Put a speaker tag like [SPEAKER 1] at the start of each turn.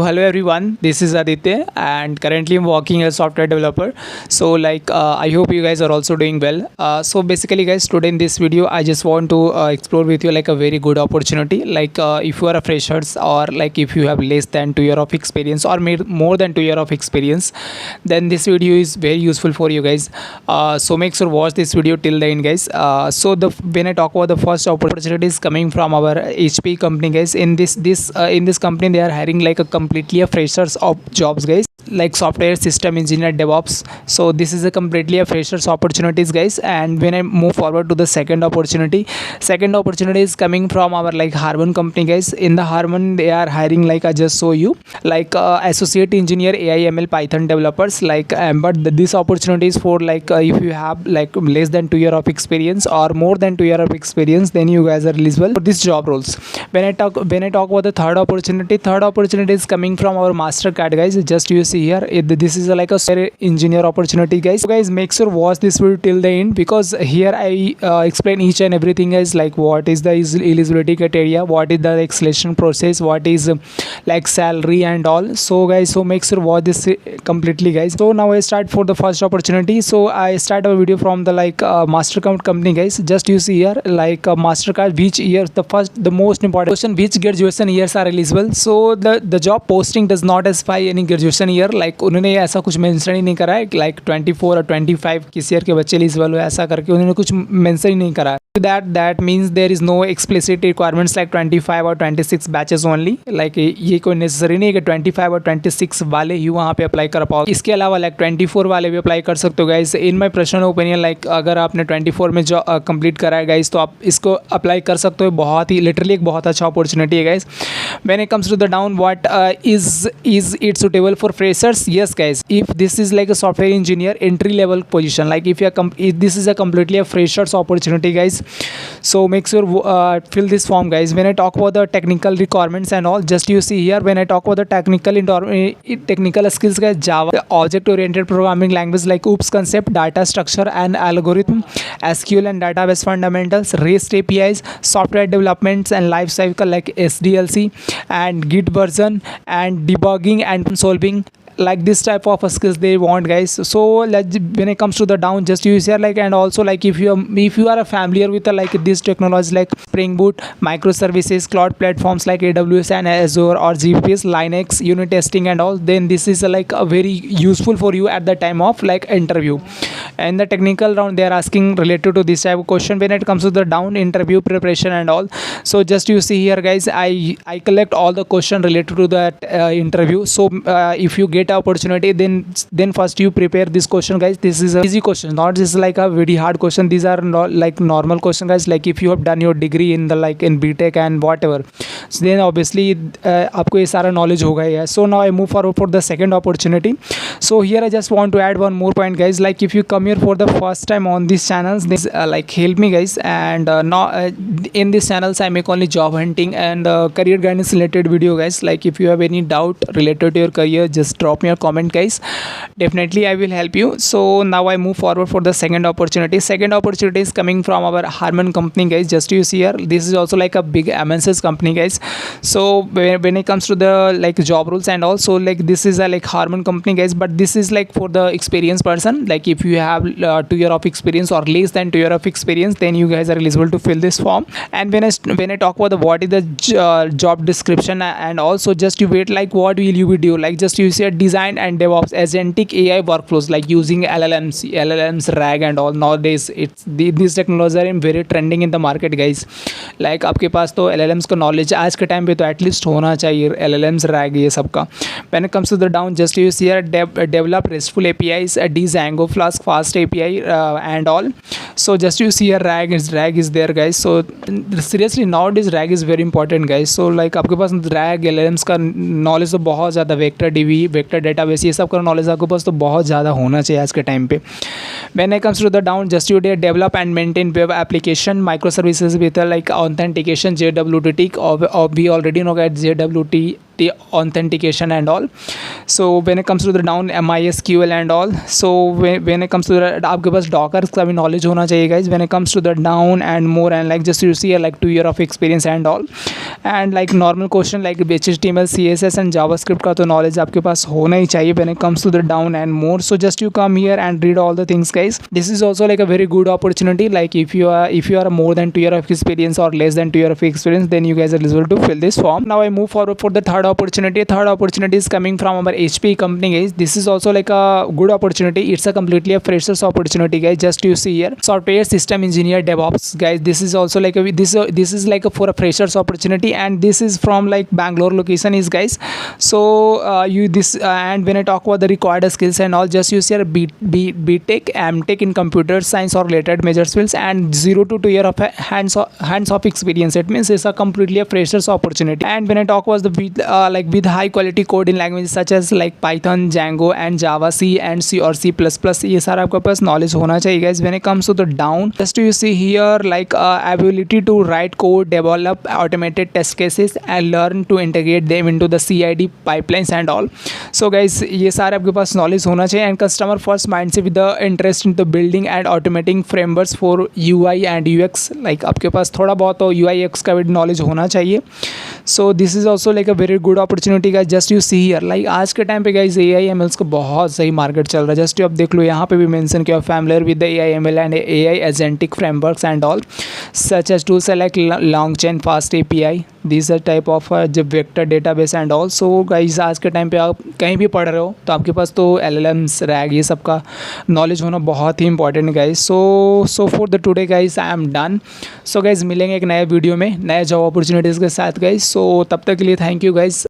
[SPEAKER 1] Hello everyone, this is Aditya and currently I'm working as a software developer. I hope you guys are also doing well. Basically guys, today in this video I just want to explore with you like a very good opportunity. If you are a freshers or like if you have less than 2 year of experience or more than 2 year of experience, then this video is very useful for you guys. So make sure watch this video till the end guys. When I talk about the first opportunity is coming from our HP company guys. In this company they are hiring like a completely a freshers of jobs guys, like software system engineer DevOps. So this is a completely a freshers opportunities guys. And when I move forward to the second opportunity is coming from our like Harman company guys. In the Harman they are hiring like I just show you like associate engineer AI/ML Python developers this opportunity is for if you have like less than 2 year of experience or more than 2 year of experience, then you guys are eligible for these job roles. When I talk about the third opportunity is coming from our Mastercard guys. Just you see here, this is like a software engineer opportunity guys. So guys, make sure watch this video till the end, because here I explain each and everything guys, like what is the eligibility criteria, what is the like selection process, what is like salary and all. So guys, so make sure watch this completely guys. So now I start for the first opportunity. So I start a video from the Mastercard company guys. Just you see here Mastercard, which year the most important question, which graduation years are eligible. So the job posting does not specify any graduation year. like उन्होंने ऐसा कुछ mention ही नहीं करा है like 24 और 25 किस year के बच्चे एलिजिबल हो, ऐसा करके उन्होंने कुछ मेंशन ही नहीं करा है. That means there is no explicit requirements like 25 or 26 batches only. ये कोई नेसेसरी नहीं है कि 25 और 26 वाले ही वहाँ पे अप्लाई कर पाओ. इसके अलावा 24 वाले भी अप्लाई कर सकते हो guys. In my personal opinion अगर आपने 24 में जो कंप्लीट करा है गाइस, तो आप इसको अप्लाई कर सकते हो. बहुत ही लिटरली एक बहुत अच्छा अपॉर्चुनिटी है guys. When it comes to the down, what is it suitable for freshers? Yes guys, if this is like a software engineer entry level position, like if this is a completely a freshers opportunity guys. So make sure fill this form guys. When I talk about the technical requirements and all, just you see here, when I talk about the technical skills guys, Java, object oriented programming language like OOPS concept, data structure and algorithm, SQL and database fundamentals, REST APIs, software developments and life cycle like SDLC and Git version and debugging and solving, like this type of skills they want guys. So when it comes to the down, just use here and also if you are familiar with this technology like Spring Boot, microservices, cloud platforms like AWS and Azure or GPS, Linux, unit testing and all, then this is a very useful for you at the time of interview. And the technical round they are asking related to this type of question when it comes to the down interview preparation and all. So just you see here guys, I collect all the question related to that interview. So if you get opportunity, then first you prepare this question guys. This is a easy question, not just like a very hard question. These are not like normal question guys. Like if you have done your degree in the in BTech and whatever, so then obviously आपको ये सारा knowledge होगा ही है. So now I move forward for the second opportunity. So here I just want to add one more point guys. Like if you come here for the first time on these channels, this help me guys. And now in these channels I make only job hunting and career guidance related video guys. Like if you have any doubt related to your career, just drop me a comment guys. Definitely I will help you. So now I move forward for the second opportunity. Second opportunity is coming from our Harman company guys. Just you see here, this is also like a big MNCs company guys. So when it comes to the job rules and also this is a Harman company guys, but this is for the experienced person. Like if you have 2 year of experience or less than 2 year of experience, then you guys are eligible to fill this form. And when I talk about what is the job description and also, just you wait, what will you be do, just you see design and DevOps agentic AI workflows like using LLMs, RAG and all. Nowadays these technologies are very trending in the market guys. Like आपके पास तो LLMs का knowledge आज के time पे तो at least होना चाहिए, LLMs, RAG ये सब का. When it comes to the down, just you see here, develop RESTful APIs, Django, Flask, Fast API and all. So just you see here, RAG is there guys. So seriously nowadays RAG is very important guys. So आपके पास RAG, LLMs का knowledge तो बहुत ज़्यादा, vector DB, vector database, ये सब का knowledge आपके पास तो बहुत ज़्यादा होना चाहिए आज के टाइम पे. When it comes to the down, just you develop and maintain web application, microservices with authentication, JWT, or we already know that JWT authentication and all. So when it comes to the down MySQL and all, so when it comes to the आपके पास Docker का भी knowledge होना चाहिए guys. When it comes to the down and more, and like just you see like 2 year of experience and all, and like normal question like HTML CSS and JavaScript का तो knowledge आपके पास होना ही चाहिए when it comes to the down and more. So just you come here and read all the things guys. This is also like a very good opportunity. Like if you are more than 2 year of experience or less than 2 year of experience, then you guys are eligible to fill this form. Now I move forward for the third opportunity. Third opportunity is coming from our HP company guys. This is also like a good opportunity. It's a completely a freshers opportunity guys. Just you see here, software system engineer DevOps guys. This is also like this is like a for a freshers opportunity, and this is from like Bangalore location is guys. So you this and when I talk about the required skills and all, just use your BTech MTech in computer science or related major skills and 0 to 2 year of hands-off experience. It means it's a completely a freshers opportunity. And when I talk about the with high quality code in languages such as like Python, Django and Java, C and C or C++, ये सारा आपके पास knowledge होना चाहिए guys. When it comes to the down, just you see here like ability to write code, develop automated test cases and learn to integrate them into the CID pipelines and all. So guys ये सारे आपके पास knowledge होना चाहिए. And customer first mindset with the interest in the building and automating frameworks for UI and UX. like आपके पास थोड़ा बहुत तो UI UX का भी knowledge होना चाहिए. So this is also like a very good opportunity guys. Just you see here like आज के टाइम पे guys AI ML का बहुत सही मार्केट चल रहा है. जस्ट आप देख लो यहाँ पे भी मेंशन किया familiar with the AI ML and AI agentic frameworks and all such as tools like LongChain, Fast API. These are type of जब vector database and all. So guys आज के टाइम पे आप कहीं भी पढ़ रहे हो तो आपके पास तो LLMs RAG ये सब का नॉलेज होना बहुत ही important guys. So for the today guys I am done. So guys मिलेंगे एक नए वीडियो में नए जॉब अपॉर्चुनिटीज़ के साथ गाइस. सो तब तक के लिए थैंक यू गाइस.